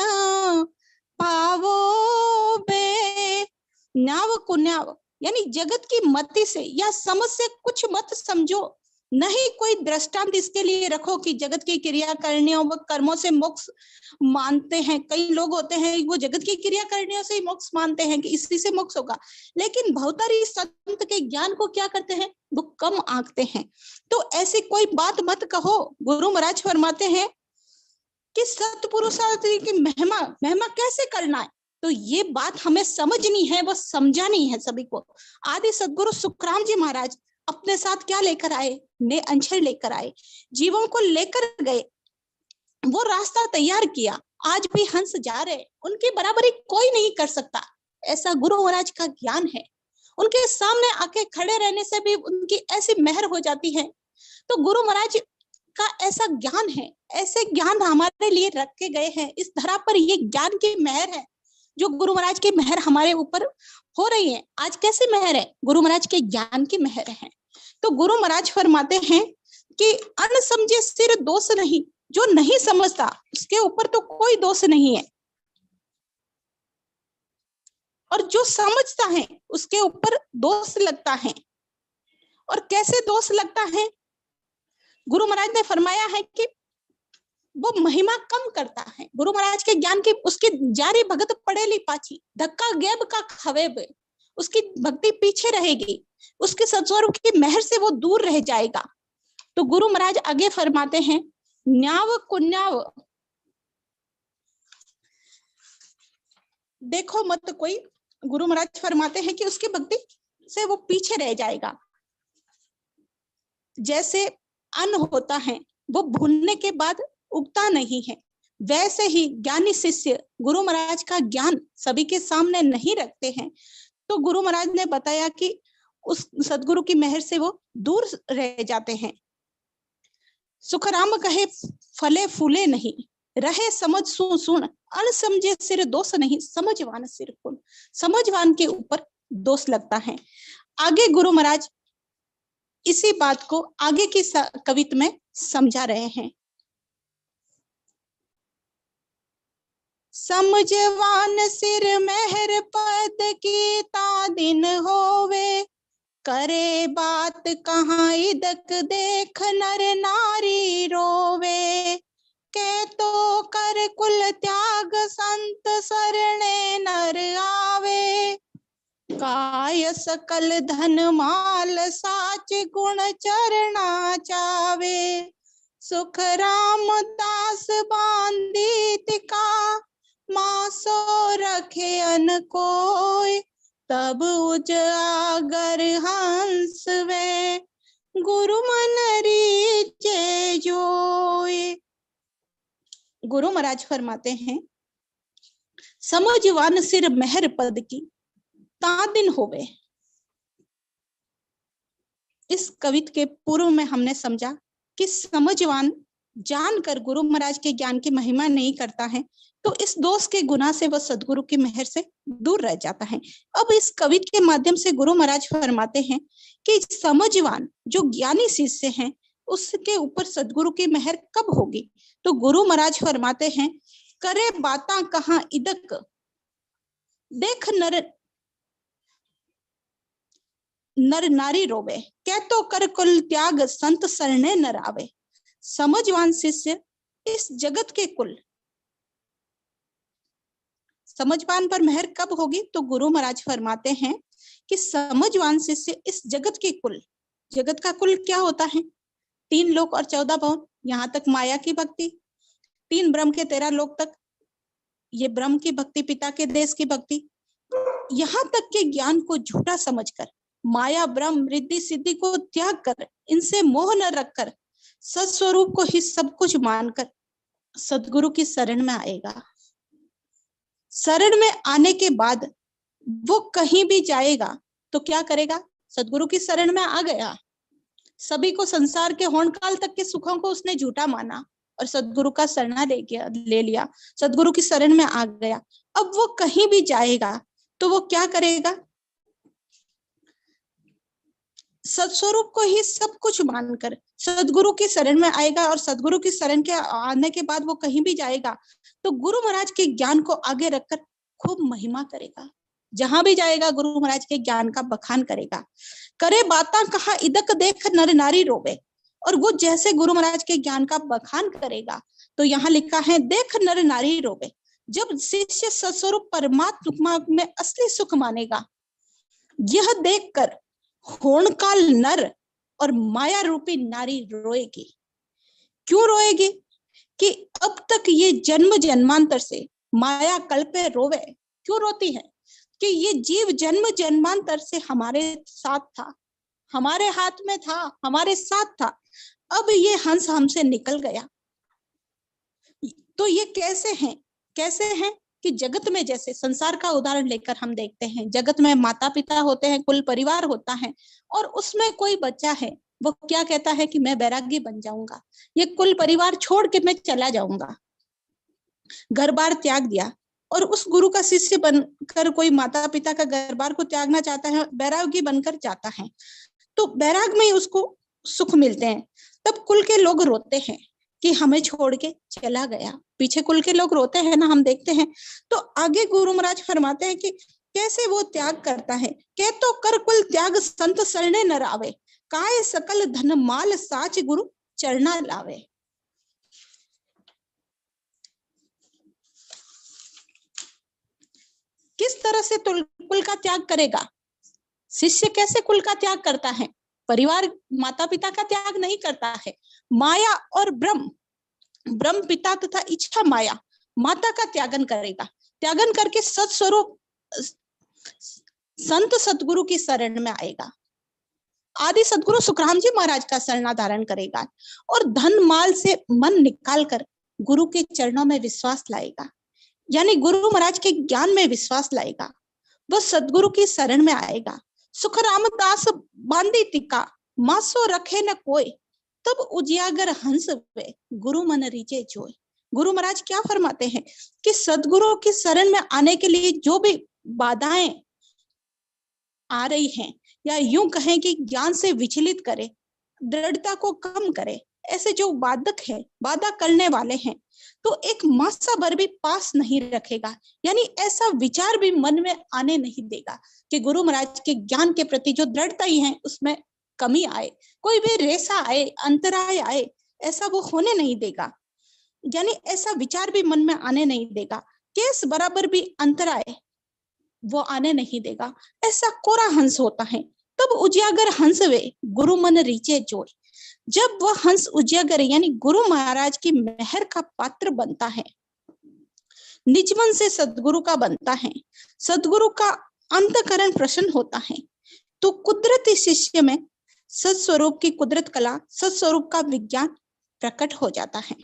Speaker 1: पावो कुन्याव यानी जगत की मति से या समझ से कुछ मत समझो, नहीं कोई दृष्टांत इसके लिए रखो कि जगत की क्रिया करने व कर्मों से मोक्ष मानते हैं। कई लोग होते हैं वो जगत की क्रिया करने से ही मोक्ष मानते हैं कि इसी से मोक्ष होगा, लेकिन भवतारी संत के ज्ञान को क्या करते हैं, वो कम आंकते हैं। तो ऐसी कोई बात मत कहो। गुरु महाराज फरमाते हैं कि सतपुरुषार्थी की महिमा कैसे करना है, तो ये बात हमें समझनी है, वो समझानी है सभी को। आदि सदगुरु सुखराम जी महाराज अपने साथ क्या लेकर आए, ने अंशर लेकर आए, जीवों को लेकर गए, वो रास्ता तैयार किया। आज भी हंस जा रहे, उनकी बराबरी कोई नहीं कर सकता, ऐसा गुरु महाराज का ज्ञान है। उनके सामने आके खड़े रहने से भी उनकी ऐसी मेहर हो जाती है। तो गुरु महाराज का ऐसा ज्ञान है, ऐसे ज्ञान हमारे लिए रखे गए हैं इस धरा पर। ये ज्ञान की मेहर है, जो गुरु महाराज की मेहर हमारे ऊपर हो रही है। आज कैसी मेहर है, गुरु महाराज के ज्ञान की मेहर है। तो गुरु महाराज फरमाते हैं कि अनसमझे सिर दोष नहीं, जो नहीं समझता उसके ऊपर तो कोई दोष नहीं है, और जो समझता है उसके ऊपर दोष लगता है। और कैसे दोष लगता है, गुरु महाराज ने फरमाया है कि वो महिमा कम करता है। गुरु महाराज के ज्ञान की उसकी जारी भगत पड़ेली पाछी, धक्का गेब का खवेब, उसकी भक्ति पीछे रहेगी, उसके सत्स्वरूप की मेहर से वो दूर रह जाएगा। तो गुरु महाराज आगे फरमाते हैं, न्याव कुन्याव देखो मत कोई। गुरु महाराज फरमाते हैं कि उसकी भक्ति से वो पीछे रह जाएगा। जैसे अन्न होता है वो भूनने के बाद उगता नहीं है, वैसे ही ज्ञानी शिष्य गुरु महाराज का ज्ञान सभी के सामने नहीं रखते हैं। तो गुरु महाराज ने बताया कि उस सदगुरु की मेहर से वो दूर रह जाते हैं। सुखराम कहे फले फूले नहीं, रहे समझ सुन, अनसमझे सिर दोष नहीं, समझवान सिर फूल। समझवान के ऊपर दोष लगता है। आगे गुरु महाराज इसी बात को आगे की कविता में समझा रहे हैं। समझवान सिर मेहर पद की तादिन होवे, करे बात कहाँ इदक देख नर नारी रोवे। के तो कर कुल त्याग संत सरणे नर आवे, काय सकल धन माल साच गुण चरना चावे। सुख राम दास बांधी तिका, मासो रखे अन कोय, तब उजागर हंस वे, गुरु मन रीचे जोय। गुरु महाराज फरमाते हैं, समझवान सिर मेहर पद की तादिन होवे। इस कविता के पूर्व में हमने समझा कि समझवान जानकर गुरु महाराज के ज्ञान की महिमा नहीं करता है, तो इस दोष के गुनाह से वह सदगुरु की मेहर से दूर रह जाता है। अब इस कविता के माध्यम से गुरु महाराज फरमाते हैं कि समझवान जो ज्ञानी शिष्य हैं उसके ऊपर सदगुरु की मेहर कब होगी। तो गुरु महाराज फरमाते हैं, करे बाता कहाँ इदक देख नर नारी रोवे, कै तो कर कुल त्याग संत सरणे न रावे। समझवान शिष्य इस जगत के कुल, समझवान पर मेहर कब होगी, तो गुरु महाराज फरमाते हैं कि समझवान शिष्य इस जगत के कुल, जगत का कुल क्या होता है, 3 लोक और 14 भवन, यहाँ तक माया की भक्ति, 3 ब्रह्म के 13 लोक तक ये ब्रह्म की भक्ति, पिता के देश की भक्ति, यहाँ तक के ज्ञान को झूठा समझकर, माया ब्रह्म रिद्धि सिद्धि को त्याग कर, इनसे मोह न रखकर, सत्स्वरूप को ही सब कुछ मानकर सदगुरु की शरण में आएगा। शरण में आने के बाद वो कहीं भी जाएगा तो क्या करेगा, सदगुरु की शरण में आ गया, सभी को संसार के होण काल तक के सुखों को उसने झूठा माना और सदगुरु का शरणा ले लिया, सदगुरु की शरण में आ गया। अब वो कहीं भी जाएगा तो वो क्या करेगा, सत्स्वरूप को ही सब कुछ मानकर सदगुरु की शरण में आएगा। और सदगुरु की शरण के आने के बाद वो कहीं भी जाएगा तो गुरु महाराज के ज्ञान को आगे रखकर खूब महिमा करेगा, जहां भी जाएगा गुरु महाराज के ज्ञान का बखान करेगा। करे बाता कहा इदक देख नर नारी रोवे, और वो जैसे गुरु महाराज के ज्ञान का बखान करेगा तो यहाँ लिखा है देख नर नारी रोवे। जब शिष्य सस्वरूप परमात्मा में असली सुख मानेगा, यह देखकर होणकाल नर और माया रूपी नारी रोएगी। क्यों रोएगी? कि अब तक ये जन्म जन्मांतर से माया कल्पे रोवे। क्यों रोती है? कि ये जीव जन्म जन्मांतर से हमारे साथ था, हमारे हाथ में था, हमारे साथ था, अब ये हंस हमसे निकल गया। तो ये कैसे हैं कि जगत में, जैसे संसार का उदाहरण लेकर हम देखते हैं, जगत में माता पिता होते हैं, कुल परिवार होता है, और उसमें कोई बच्चा है, वो क्या कहता है कि मैं बैरागी बन जाऊंगा, ये कुल परिवार छोड़ के मैं चला जाऊंगा। घर बार त्याग दिया, और उस गुरु का शिष्य बनकर कोई माता पिता का घर बार को त्यागना चाहता है, बैरागी बनकर जाता है, तो बैराग में ही उसको सुख मिलते हैं। तब कुल के लोग रोते हैं कि हमें छोड़ के चला गया, पीछे कुल के लोग रोते हैं ना, हम देखते हैं। तो आगे गुरु महाराज फरमाते हैं कि कैसे वो त्याग करता है। कह तो कर कुल त्याग संत शरणे न आवे, काय सकल धन माल साच गुरु चरना लावे। किस तरह से कुल का त्याग करेगा? शिष्य कैसे कुल का त्याग करता है? परिवार माता पिता का त्याग नहीं करता है, माया और ब्रह्म पिता तथा इच्छा माया माता का त्यागन करेगा। त्यागन करके सत्स्वरूप संत सतगुरु की शरण में आएगा। आदि सतगुरु सुखराम जी महाराज का शरणा धारण करेगा और धन माल से मन निकाल कर गुरु के चरणों में विश्वास लाएगा, यानी गुरु महाराज के ज्ञान में विश्वास लाएगा। वह सतगुरु की शरण में आएगा। सुख रामदास बांधी टिका, मासो रखे न कोई, तब उजियागर हंस वे गुरु मन रीचे जोय। गुरु महाराज क्या फरमाते हैं कि सदगुरु की शरण में आने के लिए जो भी बाधाएं आ रही हैं, या यूं कहें कि ज्ञान से विचलित करे, दृढ़ता को कम करे, ऐसे जो बाधक है, बाधा करने वाले हैं, तो एक मासा भर भी पास नहीं रखेगा, यानी ऐसा विचार भी मन में आने नहीं देगा कि गुरु महाराज के ज्ञान के प्रति जो दृढ़ता ही है उसमें कमी आए, कोई भी रेसा आए, अंतराय आए, ऐसा वो होने नहीं देगा। यानी ऐसा विचार भी मन में आने नहीं देगा, केस बराबर भी अंतराय वो आने नहीं देगा। ऐसा कोरा हंस होता है। तब उजियागर हंस वे गुरु मन रीचे जोय। जब वह हंस उजियागर यानी गुरु महाराज की मेहर का पात्र बनता है, निज मन से सदगुरु का बनता है, सदगुरु का अंतःकरण प्रसन्न होता है, तो कुदरती शिष्य में सत्स्वरूप की कुदरत कला, सत्स्वरूप का विज्ञान प्रकट हो जाता है।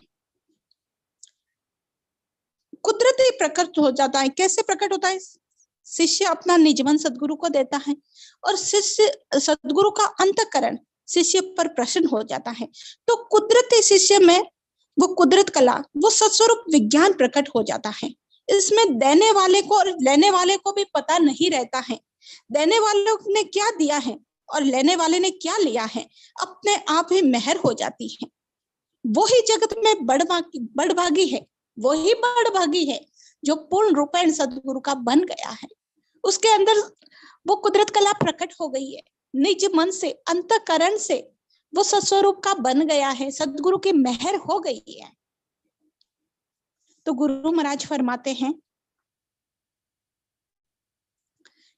Speaker 1: कुदरती प्रकट हो जाता है। कैसे प्रकट होता है? शिष्य अपना निजमन सदगुरु को देता है और शिष्य सदगुरु का अंतःकरण शिष्य पर प्रसन्न हो जाता है, तो कुदरती शिष्य में वो कुदरत कला, वो सत्स्वरूप विज्ञान प्रकट हो जाता है। इसमें देने वाले को और लेने वाले को भी पता नहीं रहता है, देने वाले ने क्या दिया है और लेने वाले ने क्या लिया है, अपने आप ही मेहर हो जाती है। वही जगत में बड़भागी है, वही बड़भागी है जो पूर्ण रूपेण सदगुरु का बन गया है। उसके अंदर वो कुदरत कला प्रकट हो गई है, निज मन से, अंतःकरण से वो सत्स्वरूप का बन गया है, सदगुरु की मेहर हो गई है। तो गुरु महाराज फरमाते हैं,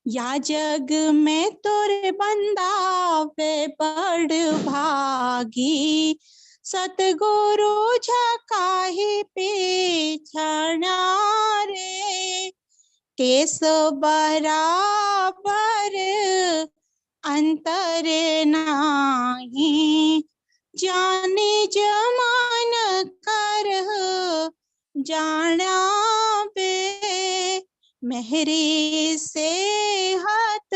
Speaker 1: या जग में तोरे बंदा वे बड़ भागी, सतगुरु झकाही पीछाना रे, केस बराबर अंतर नाही, जाने जमान कर जाना बे, मेहरी से हाथ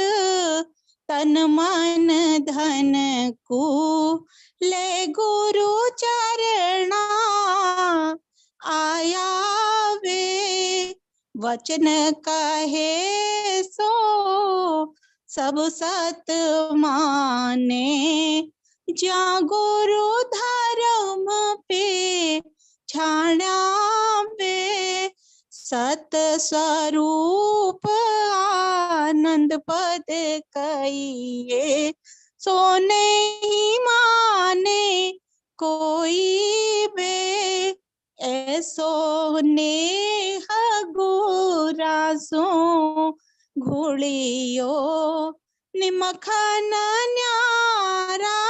Speaker 1: तन मन धन को, ले गुरु चरणा आया वे, वचन कहे सो सब सत माने, जा गुरु धर्म पे छाड़ा वे, सत स्वरूप पद कहिए, सोने ही माने कोई बे, ऐसो नेह गुरासो घुड़ियो निमखन न्यारा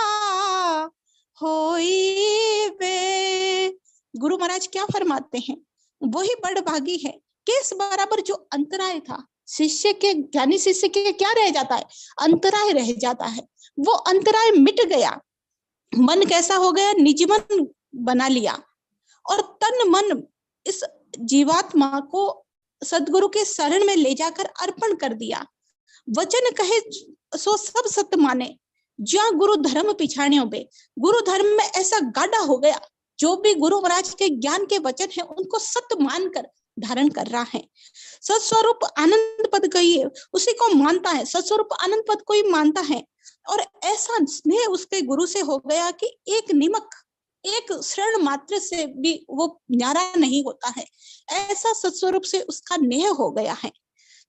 Speaker 1: होई बे। गुरु महाराज क्या फरमाते हैं, वही बड़ भागी है कि इस बराबर जो अंतराय था शिष्य के, ज्ञानी शिष्य के क्या रह जाता है, अंतराय रह जाता है, वो अंतराय मिट गया। मन कैसा हो गया, निज मन बना लिया और तन मन इस जीवात्मा को सदगुरु के शरण में ले जाकर अर्पण कर दिया। वचन कहे सो सब सत्य माने, ज्या गुरु धर्म पिछाड़ियों बे। गुरु धर्म में ऐसा गाढ़ा हो गया, जो भी गुरु महाराज के ज्ञान के वचन है उनको सत्य मानकर धारण कर रहा है। सत्स्वरूप आनंद पद कहिए, उसी को मानता है, सत्स्वरूप आनंद पद को ही मानता है। और ऐसा स्नेह उसके गुरु से हो गया कि एक निमक, एक क्षण मात्र से भी वो न्यारा नहीं होता है, ऐसा सत्स्वरूप से उसका नेह हो गया है।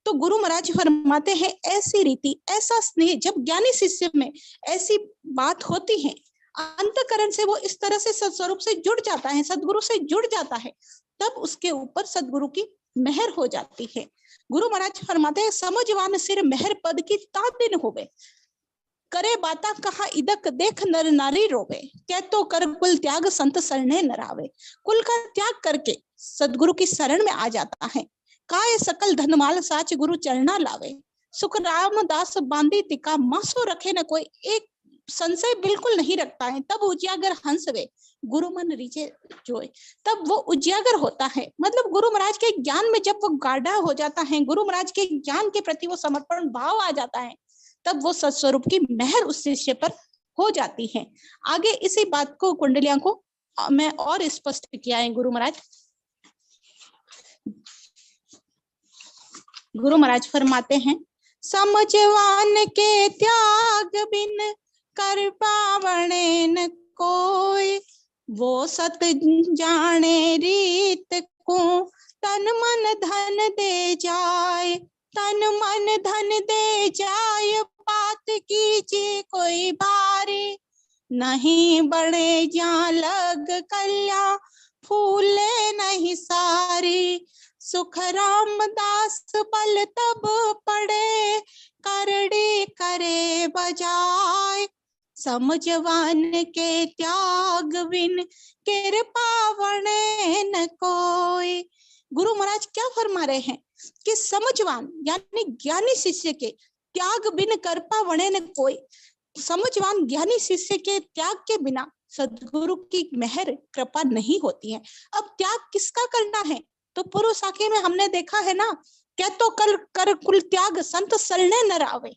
Speaker 1: तो गुरु महाराज फरमाते हैं ऐसी रीति, ऐसा स्नेह जब ज्ञानी शिष्य में ऐसी बात होती है, अंतःकरण से वो इस तरह से सत्स्वरूप से जुड़ जाता है, सदगुरु से जुड़ जाता है, तब उसके ऊपर सदगुरु की मेहर हो जाती है। गुरु महाराज फरमाते हैं समझवान सिर मेहर पद की तादिन होवे, करे बाता कहा इदक देख नर नारी रोवे, कह तो कर कुल त्याग संत सरने नरावे। कुल का त्याग करके सदगुरु की शरण में आ जाता है। काय सकल धनमाल साच गुरु चरणा लावे, सुख रामदास बांधी टिका मासो रखे न कोई। एक संशय बिल्कुल नहीं रखता है, तब उजियागर हंस वे गुरु मन रीचे जोए, तब वो उजियागर होता है। मतलब गुरु महाराज के ज्ञान में जब वो गाढ़ा हो जाता है, गुरु महाराज के ज्ञान के प्रति वो समर्पण भाव आ जाता है, तब वो सत्स्वरूप की मेहर उस शिष्य पर हो जाती है। आगे इसी बात को कुंडलियां को मैं और स्पष्ट किया है गुरु महाराज। गुरु महाराज फरमाते हैं समझवान के त्याग बिन कर पावणे न कोई, वो सत जाने रीत को तन मन धन दे जाए, तन मन धन दे जाए, बात कीजिए कोई भारी, नहीं बड़े जा लग कल्या फूले नहीं सारी। सुख रामदास पल तब पड़े करड़ी करे बजाय, समझवान के त्याग बिन कृपा वणे न कोई। गुरु महाराज क्या फरमा रहे हैं कि समझवान यानी ज्ञानी शिष्य के त्याग बिन कृपा वणे न कोई, समझवान ज्ञानी शिष्य के त्याग के बिना सदगुरु की मेहर कृपा नहीं होती है। अब त्याग किसका करना है, तो पूर्व साखी में हमने देखा है ना, क्या तो कर कुल त्याग संत शरणे न रावे।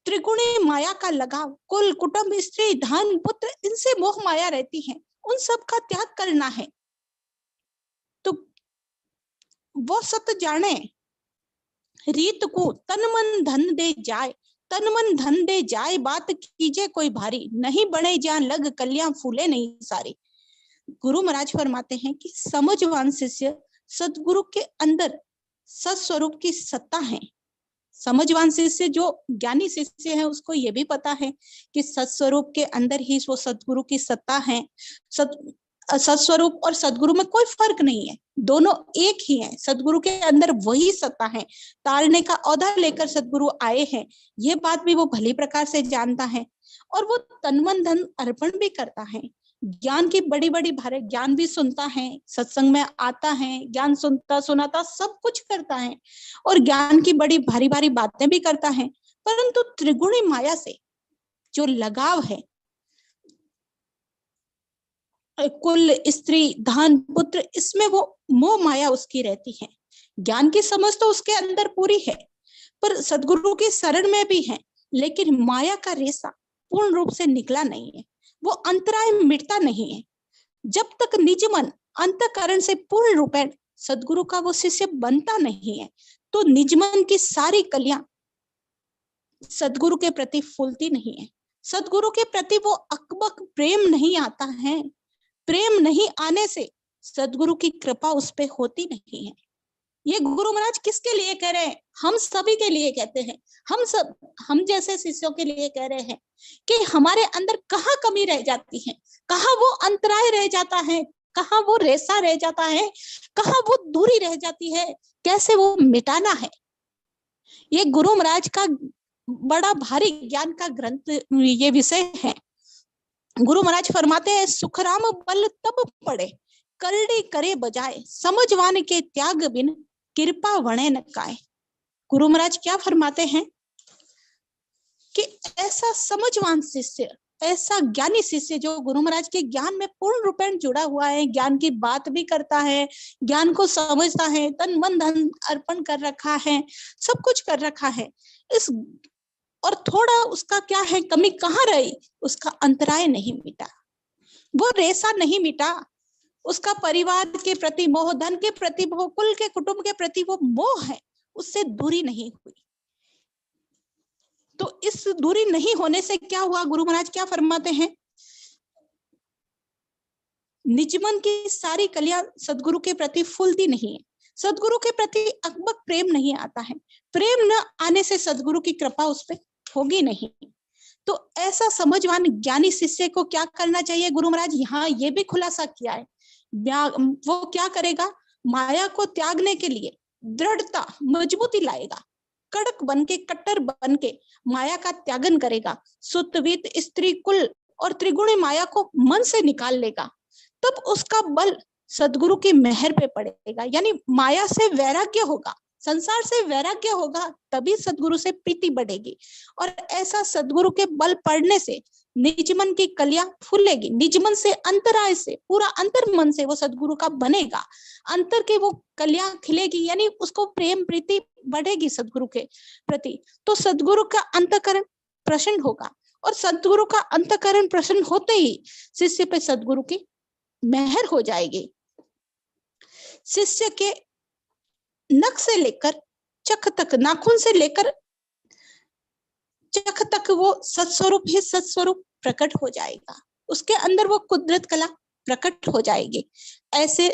Speaker 1: त्रिगुणी माया का लगाव, कुल कुटुंब स्त्री धन पुत्र इनसे मोह माया रहती है, उन सब का त्याग करना है। तो वो सत जाने रीत को तन मन धन दे जाए, तन मन धन दे जाए, बात कीजिए कोई भारी, नहीं बने जान लग कलियां फूले नहीं सारी। गुरु महाराज फरमाते हैं कि समझवान शिष्य सदगुरु के अंदर सत्स्वरूप की सत्ता है। समझवान शिष्य जो ज्ञानी शिष्य है उसको ये भी पता है कि सत्स्वरूप के अंदर ही वो सदगुरु की सत्ता है। सत्स्वरूप और सदगुरु में कोई फर्क नहीं है, दोनों एक ही है। सदगुरु के अंदर वही सत्ता है, तारने का औधा लेकर सदगुरु आए हैं, ये बात भी वो भली प्रकार से जानता है। और वो तन मन धन अर्पण भी करता है, ज्ञान की बड़ी बड़ी भारे ज्ञान भी सुनता है, सत्संग में आता है, ज्ञान सुनता सुनाता सब कुछ करता है और ज्ञान की बड़ी भारी भारी बातें भी करता है। परंतु त्रिगुणी माया से जो लगाव है, कुल स्त्री धन पुत्र, इसमें वो मोह माया उसकी रहती है। ज्ञान की समझ तो उसके अंदर पूरी है, पर सदगुरु की शरण में भी है, लेकिन माया का रेशा पूर्ण रूप से निकला नहीं है, वो अंतराय मिटता नहीं है। जब तक निज मन अंतःकरण से पूर्ण रूपेण सदगुरु का वो शिष्य बनता नहीं है, तो निज मन की सारी कलियां सदगुरु के प्रति फूलती नहीं है। सदगुरु के प्रति वो अकबक प्रेम नहीं आता है, प्रेम नहीं आने से सदगुरु की कृपा उस पे होती नहीं है। ये गुरु महाराज किसके लिए कह रहे हैं? हम सभी के लिए कहते हैं। हम जैसे शिष्यों के लिए कह रहे हैं कि हमारे अंदर कहाँ कमी रह जाती है, कहाँ वो अंतराय रह जाता है, कहाँ वो रेसा रह जाता है, कहाँ वो दूरी रह जाती है, कैसे वो मिटाना है। ये गुरु महाराज का बड़ा भारी ज्ञान का ग्रंथ ये विषय है। गुरु महाराज फरमाते हैं, सुखराम बल तब पड़े, करड़ी करे बजाए, समझवान के त्याग बिन कृपा वणे न काए। गुरु महाराज क्या फरमाते हैं कि ऐसा समझवान शिष्य, ऐसा ज्ञानी शिष्य जो गुरु महाराज के ज्ञान में पूर्ण रूपेण जुड़ा हुआ है, ज्ञान की बात भी करता है, ज्ञान को समझता है, तन मन धन अर्पण कर रखा है, सब कुछ कर रखा है, इस और थोड़ा उसका क्या है, कमी कहाँ रही, उसका अंतराय नहीं मिटा, वो रेसा नहीं मिटा, उसका परिवार के प्रति मोह, धन के प्रति मोह, कुल के कुटुंब के प्रति वो मोह है, उससे दूरी नहीं हुई। तो इस दूरी नहीं होने से क्या हुआ, गुरु महाराज क्या फरमाते हैं, निजमन की सारी कलियां सदगुरु के प्रति फूलती नहीं है, सदगुरु के प्रति अकबक प्रेम नहीं आता है, प्रेम न आने से सदगुरु की कृपा उस पर होगी नहीं। तो ऐसा समझवान ज्ञानी शिष्य को क्या करना चाहिए, गुरु महाराज यहाँ ये भी खुलासा किया है। वो क्या करेगा, माया को त्यागने के लिए दृढ़ता मजबूती लाएगा, कड़क बन के, कट्टर बन के माया का त्यागन करेगा, सुतवीत स्त्री कुल और त्रिगुणी माया को मन से निकाल लेगा, तब उसका बल सदगुरु की मेहर पे पड़ेगा, यानी माया से वैराग्य होगा, संसार से वैराग्य होगा, तभी सदगुरु से प्रीति बढ़ेगी। और ऐसा सदगुरु के बल पड़ने से निजमन की कलियां फूलेगी, निजमन से, अंतराय से, पूरा अंतर मन से वो सदगुरु का बनेगा, अंतर की वो कलियां खिलेगी, यानी उसको प्रेम प्रीति बढ़ेगी सदगुरु के प्रति। तो सदगुरु का अंतःकरण प्रसन्न होगा, और सदगुरु का अंतःकरण प्रसन्न होते ही शिष्य पे सदगुरु की मेहर हो जाएगी। शिष्य के नख से लेकर चख तक, नाखून से लेकर चख तक वो सत्स्वरूप ही सत्स्वरूप प्रकट हो जाएगा, उसके अंदर वो कुदरत कला प्रकट हो जाएगी। ऐसे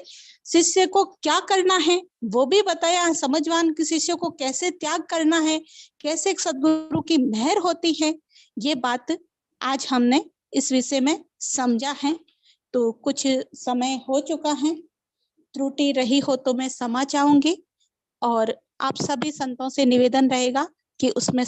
Speaker 1: शिष्य को क्या करना है वो भी बताया, समझवान के शिष्य को कैसे त्याग करना है, कैसे सदगुरु की मेहर होती है, ये बात आज हमने इस विषय में समझा है। तो कुछ समय हो चुका है, त्रुटि रही हो तो मैं क्षमा चाहूंगी, और आप सभी संतों से निवेदन रहेगा कि उसमें